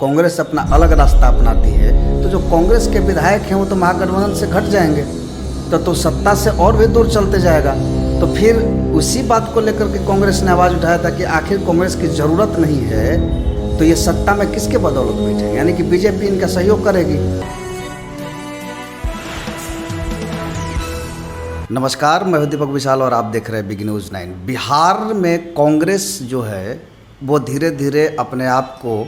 कांग्रेस अपना अलग रास्ता अपनाती है तो जो कांग्रेस के विधायक हैं वो तो महागठबंधन से घट जाएंगे, तो सत्ता से और भी दूर चलते जाएगा। तो फिर उसी बात को लेकर के कांग्रेस ने आवाज़ उठाया था कि आखिर कांग्रेस की ज़रूरत नहीं है तो ये सत्ता में किसके बदौलत बैठेंगे, यानी कि बीजेपी इनका सहयोग करेगी। नमस्कार, मैं दीपक विशाल और आप देख रहे हैं बिग न्यूज़ 9। बिहार में कांग्रेस जो है वो धीरे धीरे अपने आप को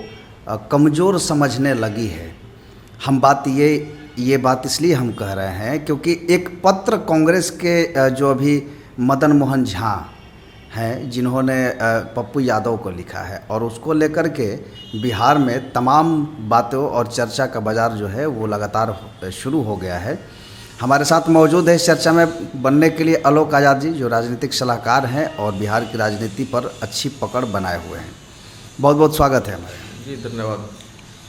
कमज़ोर समझने लगी है। हम बात ये बात इसलिए हम कह रहे हैं क्योंकि एक पत्र कांग्रेस के जो अभी मदन मोहन झा हैं जिन्होंने पप्पू यादव को लिखा है और उसको लेकर के बिहार में तमाम बातों और चर्चा का बाज़ार जो है वो लगातार शुरू हो गया है। हमारे साथ मौजूद है इस चर्चा में बनने के लिए आलोक आज़ाद जी, जो राजनीतिक सलाहकार हैं और बिहार की राजनीति पर अच्छी पकड़ बनाए हुए हैं। बहुत बहुत स्वागत है हमारे। जी धन्यवाद।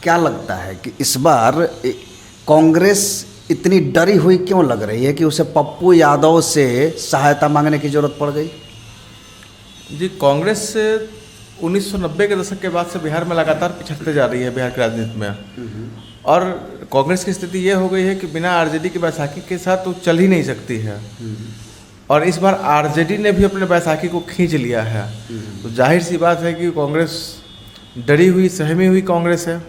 क्या लगता है कि इस बार कांग्रेस इतनी डरी हुई क्यों लग रही है कि उसे पप्पू यादव से सहायता मांगने की जरूरत पड़ गई? जी, कांग्रेस 1990 के दशक के बाद से बिहार में लगातार पिछड़ते जा रही है बिहार की राजनीति में। और कांग्रेस की स्थिति ये हो गई है कि बिना आरजेडी की बैसाखी के साथ तो चल ही नहीं सकती है। और इस बार आरजेडी ने भी अपने बैसाखी को खींच लिया है। तो जाहिर सी बात है कि कांग्रेस डरी हुई सहमी हुई कांग्रेस है।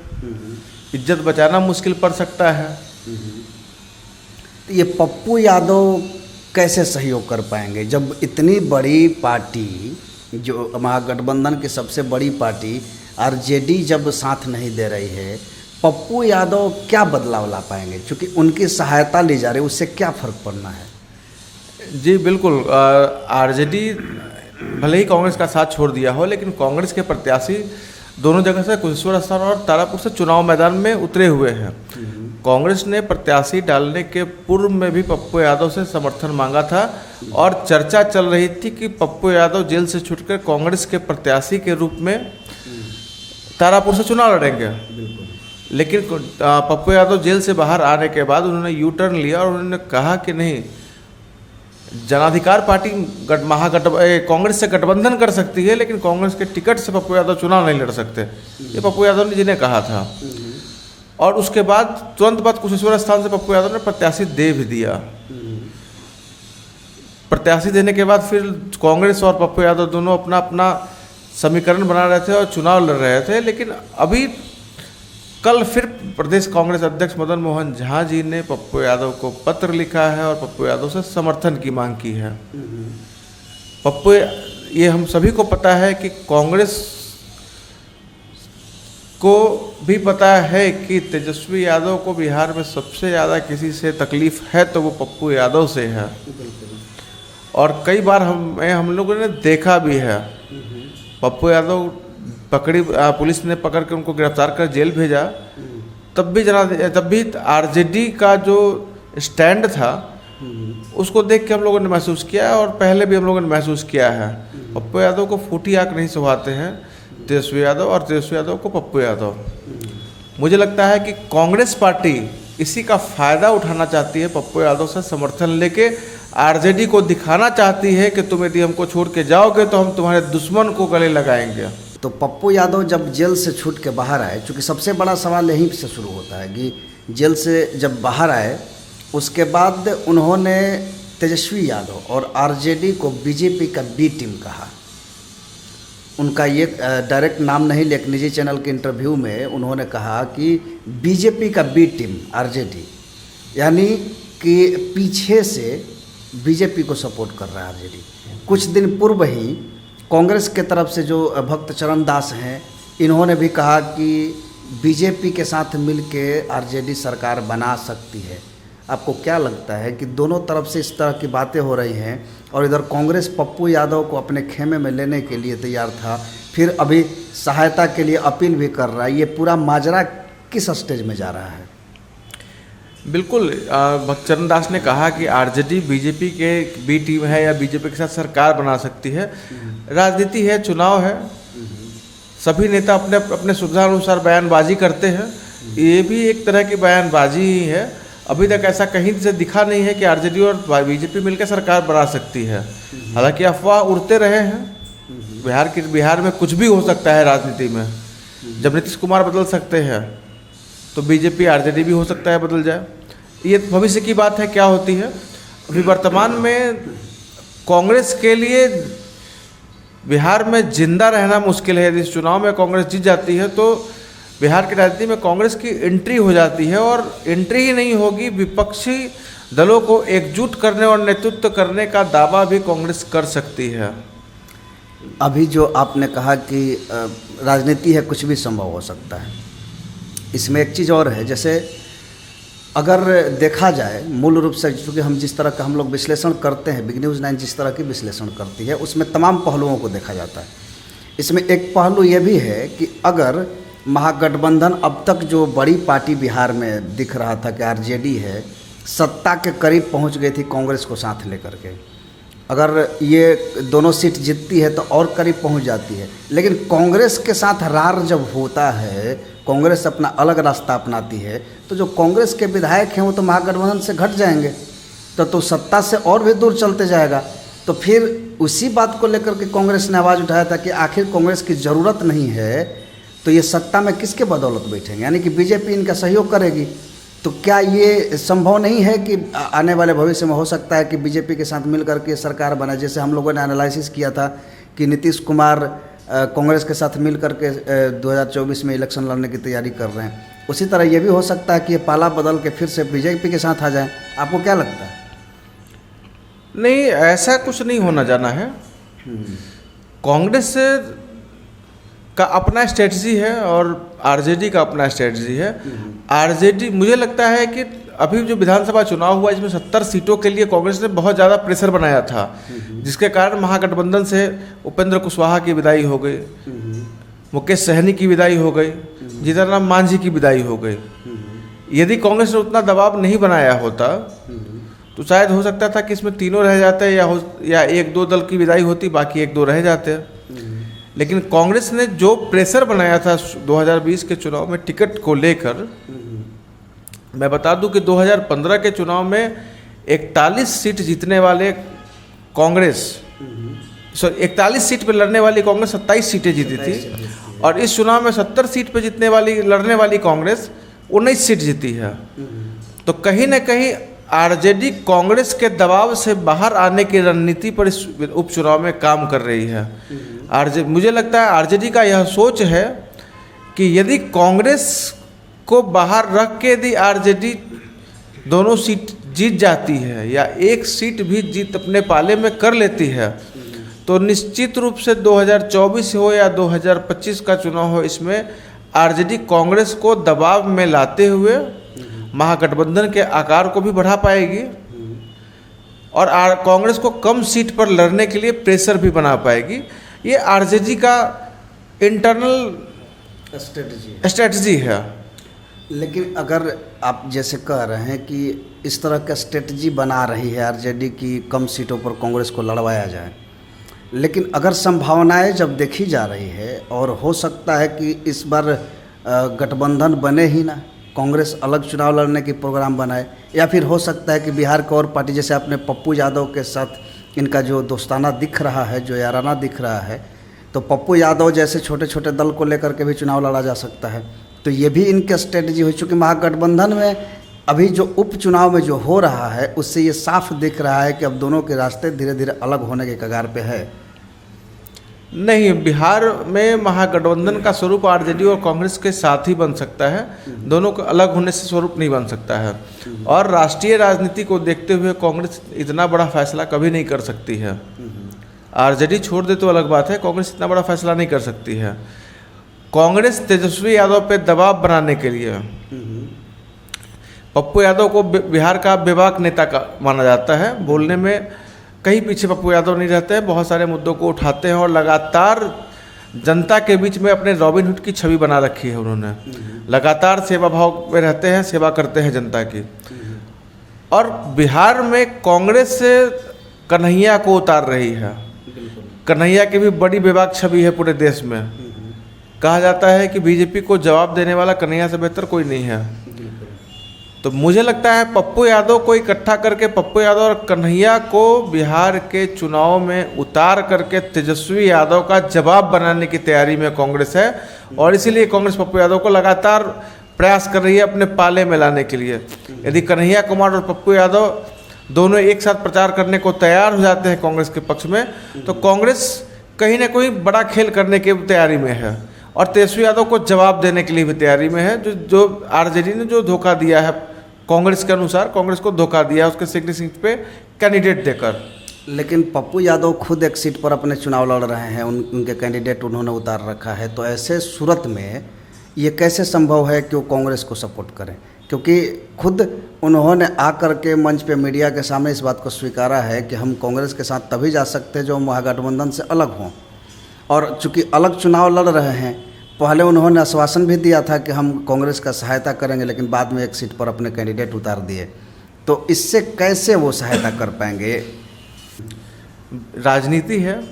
इज्जत बचाना मुश्किल पड़ सकता है। ये पप्पू यादव कैसे सहयोग कर पाएंगे जब इतनी बड़ी पार्टी, जो महागठबंधन की सबसे बड़ी पार्टी आरजेडी जब साथ नहीं दे रही है, पप्पू यादव क्या बदलाव ला पाएंगे? क्योंकि उनकी सहायता ली जा रही है, उससे क्या फ़र्क पड़ना है? जी बिल्कुल, आरजेडी भले ही कांग्रेस का साथ छोड़ दिया हो, लेकिन कांग्रेस के प्रत्याशी दोनों जगह से कुशेश्वर स्थान और तारापुर से चुनाव मैदान में उतरे हुए हैं। कांग्रेस ने प्रत्याशी डालने के पूर्व में भी पप्पू यादव से समर्थन मांगा था और चर्चा चल रही थी कि पप्पू यादव जेल से छूटकर कांग्रेस के प्रत्याशी के रूप में तारापुर से चुनाव लड़ेंगे। लेकिन पप्पू यादव जेल से बाहर आने के बाद उन्होंने यू टर्न लिया और उन्होंने कहा कि नहीं, जनाधिकार पार्टी कांग्रेस से गठबंधन कर सकती है, लेकिन कांग्रेस के टिकट से पप्पू यादव चुनाव नहीं लड़ सकते। ये पप्पू यादव ने जिन्हें कहा था। और उसके बाद तुरंत बाद कुशेश्वर स्थान से पप्पू यादव ने प्रत्याशी दे भी दिया। प्रत्याशी देने के बाद फिर कांग्रेस और पप्पू यादव दोनों अपना अपना समीकरण बना रहे थे और चुनाव लड़ रहे थे। लेकिन अभी कल फिर प्रदेश कांग्रेस अध्यक्ष मदन मोहन झा जी ने पप्पू यादव को पत्र लिखा है और पप्पू यादव से समर्थन की मांग की है। पप्पू, ये हम सभी को पता है कि कांग्रेस को भी पता है कि तेजस्वी यादव को बिहार में सबसे ज़्यादा किसी से तकलीफ है तो वो पप्पू यादव से है। और कई बार हम लोगों ने देखा भी है, पप्पू यादव पुलिस ने पकड़ के उनको गिरफ्तार कर जेल भेजा, तब भी आरजेडी का जो स्टैंड था उसको देख के हम लोगों ने महसूस किया है और पहले भी हम लोगों ने महसूस किया है। पप्पू यादव को फूटी आंख नहीं सुहाते हैं तेजस्वी यादव और तेजस्वी यादव को पप्पू यादव। मुझे लगता है कि कांग्रेस पार्टी इसी का फ़ायदा उठाना चाहती है, पप्पू यादव से समर्थन लेके आरजेडी को दिखाना चाहती है कि तुम यदि हमको छोड़ के जाओगे तो हम तुम्हारे दुश्मन को गले लगाएंगे। तो पप्पू यादव जब जेल से छूट के बाहर आए, चूँकि सबसे बड़ा सवाल यहीं से शुरू होता है कि जेल से जब बाहर आए उसके बाद उन्होंने तेजस्वी यादव और आरजेडी को बीजेपी का बी टीम कहा। उनका ये डायरेक्ट नाम नहीं, लेकिन निजी चैनल के इंटरव्यू में उन्होंने कहा कि बीजेपी का बी टीम आरजेडी, यानी कि पीछे से बीजेपी को सपोर्ट कर रहा है आरजेडी। कुछ दिन पूर्व ही कांग्रेस के तरफ से जो भक्त चरण दास हैं, इन्होंने भी कहा कि बीजेपी के साथ मिलके आरजेडी सरकार बना सकती है। आपको क्या लगता है कि दोनों तरफ से इस तरह की बातें हो रही हैं और इधर कांग्रेस पप्पू यादव को अपने खेमे में लेने के लिए तैयार था, फिर अभी सहायता के लिए अपील भी कर रहा है, ये पूरा माजरा किस स्टेज में जा रहा है? बिल्कुल, भक्त चरण दास ने कहा कि आरजेडी बीजेपी के बी टीम है या बीजेपी के साथ सरकार बना सकती है। राजनीति है, चुनाव है, सभी नेता अपने अपने सुविधा अनुसार बयानबाजी करते हैं। ये भी एक तरह की बयानबाजी ही है। अभी तक ऐसा कहीं से दिखा नहीं है कि आरजेडी और बीजेपी मिलकर सरकार बना सकती है। हालांकि अफवाह उड़ते रहे हैं। बिहार में कुछ भी हो सकता है राजनीति में। जब नीतीश कुमार बदल सकते हैं तो बीजेपी आरजेडी भी हो सकता है बदल जाए। ये भविष्य की बात है, क्या होती है। अभी वर्तमान में कांग्रेस के लिए बिहार में जिंदा रहना मुश्किल है। यदि इस चुनाव में कांग्रेस जीत जाती है तो बिहार की राजनीति में कांग्रेस की एंट्री हो जाती है, और एंट्री ही नहीं होगी, विपक्षी दलों को एकजुट करने और नेतृत्व करने का दावा भी कांग्रेस कर सकती है। अभी जो आपने कहा कि राजनीति है, कुछ भी संभव हो सकता है, इसमें एक चीज़ और है। जैसे अगर देखा जाए मूल रूप से, क्योंकि हम जिस तरह का हम लोग विश्लेषण करते हैं, बिग न्यूज़ 9 जिस तरह की विश्लेषण करती है, उसमें तमाम पहलुओं को देखा जाता है। इसमें एक पहलू ये भी है कि अगर महागठबंधन अब तक जो बड़ी पार्टी बिहार में दिख रहा था कि आरजेडी है, सत्ता के करीब पहुंच गई थी कांग्रेस को साथ लेकर के, अगर ये दोनों सीट जीतती है तो और करीब पहुंच जाती है। लेकिन कांग्रेस के साथ रार जब होता है, कांग्रेस अपना अलग रास्ता अपनाती है, तो जो कांग्रेस के विधायक हैं वो तो महागठबंधन से घट जाएंगे, तो सत्ता से और भी दूर चलते जाएगा। तो फिर उसी बात को लेकर के कांग्रेस ने आवाज़ उठाया था कि आखिर कांग्रेस की ज़रूरत नहीं है तो ये सत्ता में किसके बदौलत बैठेंगे, यानी कि बीजेपी इनका सहयोग करेगी। तो क्या ये संभव नहीं है कि आने वाले भविष्य में हो सकता है कि बीजेपी के साथ मिल करके सरकार बने, जैसे हम लोगों ने एनालिसिस किया था कि नीतीश कुमार कांग्रेस के साथ मिल करके 2024 में इलेक्शन लड़ने की तैयारी कर रहे हैं, उसी तरह ये भी हो सकता है कि ये पाला बदल के फिर से बीजेपी के साथ आ जाए। आपको क्या लगता है? नहीं, ऐसा कुछ नहीं होना जाना है। कांग्रेस का अपना स्ट्रेटजी है और आरजेडी का अपना स्ट्रेटजी है। आरजेडी, मुझे लगता है कि अभी जो विधानसभा चुनाव हुआ इसमें 70 सीटों के लिए कांग्रेस ने बहुत ज़्यादा प्रेशर बनाया था, जिसके कारण महागठबंधन से उपेंद्र कुशवाहा की विदाई हो गई, मुकेश सहनी की विदाई हो गई, जीतन राम मांझी की विदाई हो गई। यदि कांग्रेस ने उतना दबाव नहीं बनाया होता तो शायद हो सकता था कि इसमें तीनों रह जाते या एक दो दल की विदाई होती, बाकी एक दो रह जाते। लेकिन कांग्रेस ने जो प्रेशर बनाया था 2020 के चुनाव में टिकट को लेकर, मैं बता दूं कि 2015 के चुनाव में 41 सीट जीतने वाले कांग्रेस, 41 सीट पे लड़ने वाली कांग्रेस 27 सीटें जीती थी, और इस चुनाव में 70 सीट पे लड़ने वाली कांग्रेस 19 सीट जीती है। तो कहीं ना कहीं आरजेडी कांग्रेस के दबाव से बाहर आने की रणनीति पर इस उपचुनाव में काम कर रही है। मुझे लगता है आरजेडी का यह सोच है कि यदि कांग्रेस को बाहर रख के यदि आरजेडी दोनों सीट जीत जाती है या एक सीट भी जीत अपने पाले में कर लेती है, तो निश्चित रूप से 2024 हो या 2025 का चुनाव हो, इसमें आरजेडी कांग्रेस को दबाव में लाते हुए महागठबंधन के आकार को भी बढ़ा पाएगी और कांग्रेस को कम सीट पर लड़ने के लिए प्रेशर भी बना पाएगी। ये आरजेडी का इंटरनल स्ट्रेटजी है। लेकिन अगर आप जैसे कह रहे हैं कि इस तरह का स्ट्रेटजी बना रही है आरजेडी की, कम सीटों पर कांग्रेस को लड़वाया जाए, लेकिन अगर संभावनाएं जब देखी जा रही है और हो सकता है कि इस बार गठबंधन बने ही ना, कांग्रेस अलग चुनाव लड़ने की प्रोग्राम बनाए, या फिर हो सकता है कि बिहार की और पार्टी, जैसे अपने पप्पू यादव के साथ इनका जो दोस्ताना दिख रहा है, जो याराना दिख रहा है, तो पप्पू यादव जैसे छोटे छोटे दल को लेकर के भी चुनाव लड़ा जा सकता है। तो ये भी इनकी स्ट्रेटजी हो चुकी। महागठबंधन में अभी जो उपचुनाव में जो हो रहा है उससे ये साफ दिख रहा है कि अब दोनों के रास्ते धीरे धीरे अलग होने के कगार पे है। नहीं, बिहार में महागठबंधन का स्वरूप आरजेडी और कांग्रेस के साथ ही बन सकता है, दोनों को अलग होने से स्वरूप नहीं बन सकता है। और राष्ट्रीय राजनीति को देखते हुए कांग्रेस इतना बड़ा फैसला कभी नहीं कर सकती है। आरजेडी छोड़ दे तो अलग बात है, कांग्रेस इतना बड़ा फैसला नहीं कर सकती है। कांग्रेस तेजस्वी यादव पे दबाव बनाने के लिए, पप्पू यादव को बिहार का बेबाक नेता का माना जाता है, बोलने में कहीं पीछे पप्पू यादव नहीं रहते हैं, बहुत सारे मुद्दों को उठाते हैं और लगातार जनता के बीच में अपने रॉबिन हुड की छवि बना रखी है। उन्होंने लगातार सेवा भाव में रहते हैं, सेवा करते हैं जनता की। और बिहार में कांग्रेस से कन्हैया को उतार रही है। कन्हैया की भी बड़ी बेबाक छवि है पूरे देश में। कहा जाता है कि बीजेपी को जवाब देने वाला कन्हैया से बेहतर कोई नहीं है। तो मुझे लगता है पप्पू यादव को इकट्ठा करके पप्पू यादव और कन्हैया को बिहार के चुनाव में उतार करके तेजस्वी यादव का जवाब बनाने की तैयारी में कांग्रेस है, और इसीलिए कांग्रेस पप्पू यादव को लगातार प्रयास कर रही है अपने पाले में लाने के लिए। यदि कन्हैया कुमार और पप्पू यादव दोनों एक साथ प्रचार करने को तैयार हो जाते हैं कांग्रेस के पक्ष में, तो कांग्रेस कहीं ना कहीं बड़ा खेल करने की तैयारी में है, और तेजस्वी यादव को जवाब देने के लिए भी तैयारी में है। जो आरजेडी ने जो धोखा दिया है कांग्रेस के अनुसार, कांग्रेस को धोखा दिया उसके सिग्नेचर सीट पे कैंडिडेट देकर। लेकिन पप्पू यादव खुद एक सीट पर अपने चुनाव लड़ रहे हैं, उनके कैंडिडेट उन्होंने उतार रखा है, तो ऐसे सूरत में ये कैसे संभव है कि वो कांग्रेस को सपोर्ट करें? क्योंकि खुद उन्होंने आकर के मंच पे मीडिया के सामने इस बात को स्वीकारा है कि हम कांग्रेस के साथ तभी जा सकते हैं जो महागठबंधन से अलग हों, और चूंकि अलग चुनाव लड़ रहे हैं, पहले उन्होंने आश्वासन भी दिया था कि हम कांग्रेस का सहायता करेंगे, लेकिन बाद में एक सीट पर अपने कैंडिडेट उतार दिए, तो इससे कैसे वो सहायता कर पाएंगे? राजनीति है।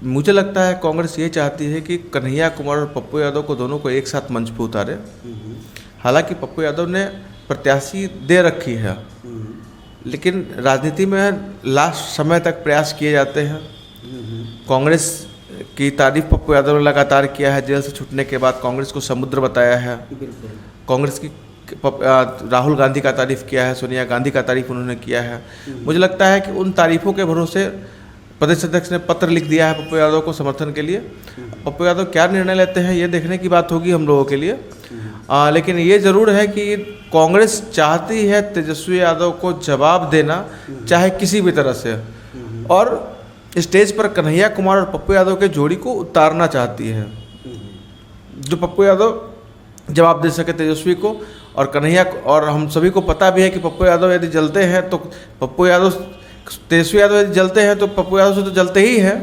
मुझे लगता है कांग्रेस ये चाहती है कि कन्हैया कुमार और पप्पू यादव को दोनों को एक साथ मंच पर उतारे। हालांकि पप्पू यादव ने प्रत्याशी दे रखी है, लेकिन राजनीति में लास्ट समय तक प्रयास किए जाते हैं। कांग्रेस की तारीफ पप्पू यादव ने लगातार किया है, जेल से छूटने के बाद कांग्रेस को समुद्र बताया है। कांग्रेस की राहुल गांधी का तारीफ किया है, सोनिया गांधी का तारीफ उन्होंने किया है। मुझे लगता है कि उन तारीफों के भरोसे प्रदेश अध्यक्ष ने पत्र लिख दिया है पप्पू यादव को समर्थन के लिए। पप्पू यादव क्या निर्णय लेते हैं ये देखने की बात होगी हम लोगों के लिए। लेकिन ये ज़रूर है कि कांग्रेस चाहती है तेजस्वी यादव को जवाब देना, चाहे किसी भी तरह से, और स्टेज पर कन्हैया कुमार और पप्पू यादव के जोड़ी को उतारना चाहती है, जो पप्पू यादव जवाब दे सके तेजस्वी को और कन्हैया। और हम सभी को पता भी है कि पप्पू यादव यदि जलते हैं तो तेजस्वी यादव यदि जलते हैं तो पप्पू यादव से तो जलते ही हैं,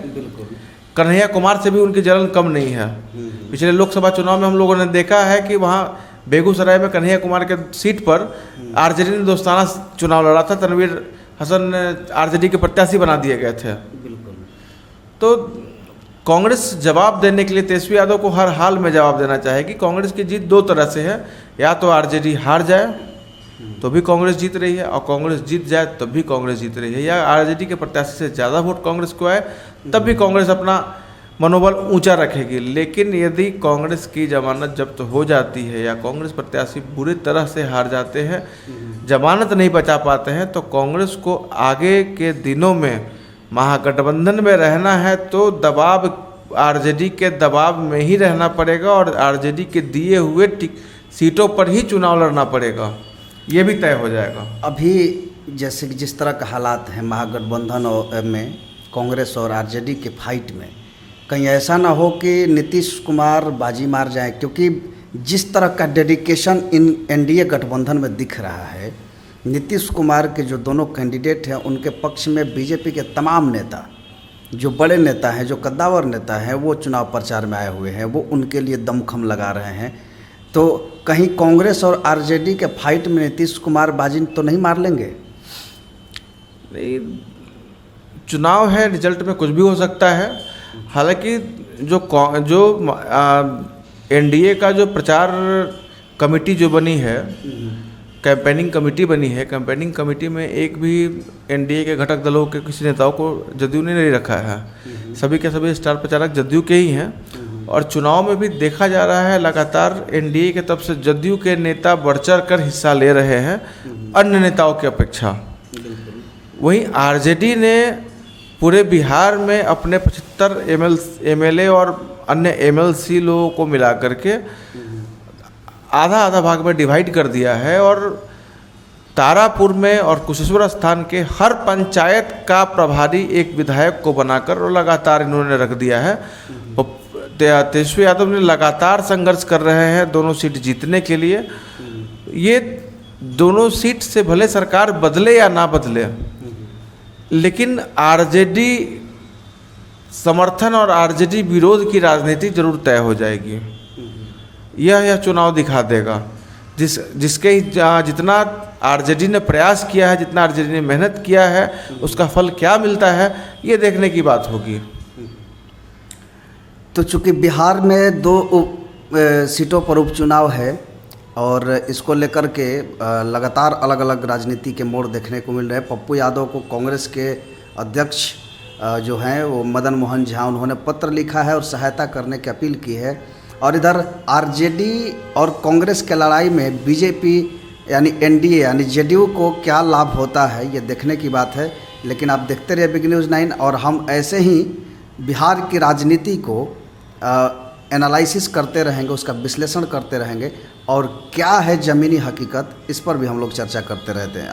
कन्हैया कुमार से भी उनकी जलन कम नहीं है। पिछले लोकसभा चुनाव में हम लोगों ने देखा है कि वहाँ बेगूसराय में कन्हैया कुमार के सीट पर आरजेडी ने दोस्ताना चुनाव लड़ा था, तनवीर हसन आरजेडी के प्रत्याशी बना दिए गए थे। तो कांग्रेस जवाब देने के लिए तेजस्वी यादव को हर हाल में जवाब देना चाहेगी। कांग्रेस की जीत दो तरह से है, या तो आरजेडी हार जाए तो भी कांग्रेस जीत रही है, और कांग्रेस जीत जाए तब भी कांग्रेस जीत रही है, या आरजेडी के प्रत्याशी से ज़्यादा वोट कांग्रेस को आए तब भी कांग्रेस अपना मनोबल ऊंचा रखेगी। लेकिन यदि कांग्रेस की जमानत जब्त हो जाती है या कांग्रेस प्रत्याशी बुरी तरह से हार जाते हैं, जमानत नहीं बचा पाते हैं, तो कांग्रेस को आगे के दिनों में महागठबंधन में रहना है तो दबाव आरजेडी के दबाव में ही रहना पड़ेगा, और आरजेडी के दिए हुए सीटों पर ही चुनाव लड़ना पड़ेगा, ये भी तय हो जाएगा। अभी जैसे कि जिस तरह का हालात हैं महागठबंधन में कांग्रेस और आरजेडी के फाइट में, कहीं ऐसा ना हो कि नीतीश कुमार बाजी मार जाए, क्योंकि जिस तरह का डेडिकेशन इन एनडीए गठबंधन में दिख रहा है, नीतीश कुमार के जो दोनों कैंडिडेट हैं उनके पक्ष में बीजेपी के तमाम नेता, जो बड़े नेता हैं, जो कद्दावर नेता हैं, वो चुनाव प्रचार में आए हुए हैं, वो उनके लिए दमखम लगा रहे हैं। तो कहीं कांग्रेस और आरजेडी के फाइट में नीतीश कुमार बाजी तो नहीं मार लेंगे? नहीं, चुनाव है, रिजल्ट में कुछ भी हो सकता है। हालांकि जो एनडीए का जो प्रचार कमेटी जो बनी है, कैंपेनिंग कमेटी बनी है, कैंपेनिंग कमेटी में एक भी एनडीए के घटक दलों के किसी नेताओं को जदयू ने नहीं रखा है। सभी के सभी स्टार प्रचारक जदयू के ही हैं, और चुनाव में भी देखा जा रहा है लगातार एनडीए के तरफ से जदयू के नेता बढ़ चढ़ कर हिस्सा ले रहे हैं अन्य नेताओं की अपेक्षा। वहीं आरजेडी ने पूरे बिहार में अपने 75 एमएलए और अन्य एमएलसी लोगों को मिला करके आधा आधा भाग में डिवाइड कर दिया है, और तारापुर में और कुशेश्वर स्थान के हर पंचायत का प्रभारी एक विधायक को बनाकर और लगातार इन्होंने रख दिया है। तेजस्वी यादव ने लगातार संघर्ष कर रहे हैं दोनों सीट जीतने के लिए। ये दोनों सीट से भले सरकार बदले या ना बदले, लेकिन आरजेडी समर्थन और आरजेडी विरोध की राजनीति जरूर तय हो जाएगी। यह चुनाव दिखा देगा। जिसके जितना आरजेडी ने प्रयास किया है, जितना आरजेडी ने मेहनत किया है, उसका फल क्या मिलता है, ये देखने की बात होगी। तो चूंकि बिहार में 2 सीटों पर उपचुनाव है और इसको लेकर के लगातार अलग अलग राजनीति के मोड़ देखने को मिल रहे हैं। पप्पू यादव को कांग्रेस के अध्यक्ष जो हैं वो मदन मोहन झा, उन्होंने पत्र लिखा है और सहायता करने की अपील की है। और इधर आरजेडी और कांग्रेस के लड़ाई में बीजेपी यानी एनडीए यानी जेडीयू को क्या लाभ होता है, ये देखने की बात है। लेकिन आप देखते रहिए बिग न्यूज़ 9 और हम ऐसे ही बिहार की राजनीति को एनालिसिस करते रहेंगे, उसका विश्लेषण करते रहेंगे और क्या है ज़मीनी हकीकत, इस पर भी हम लोग चर्चा करते रहते हैं।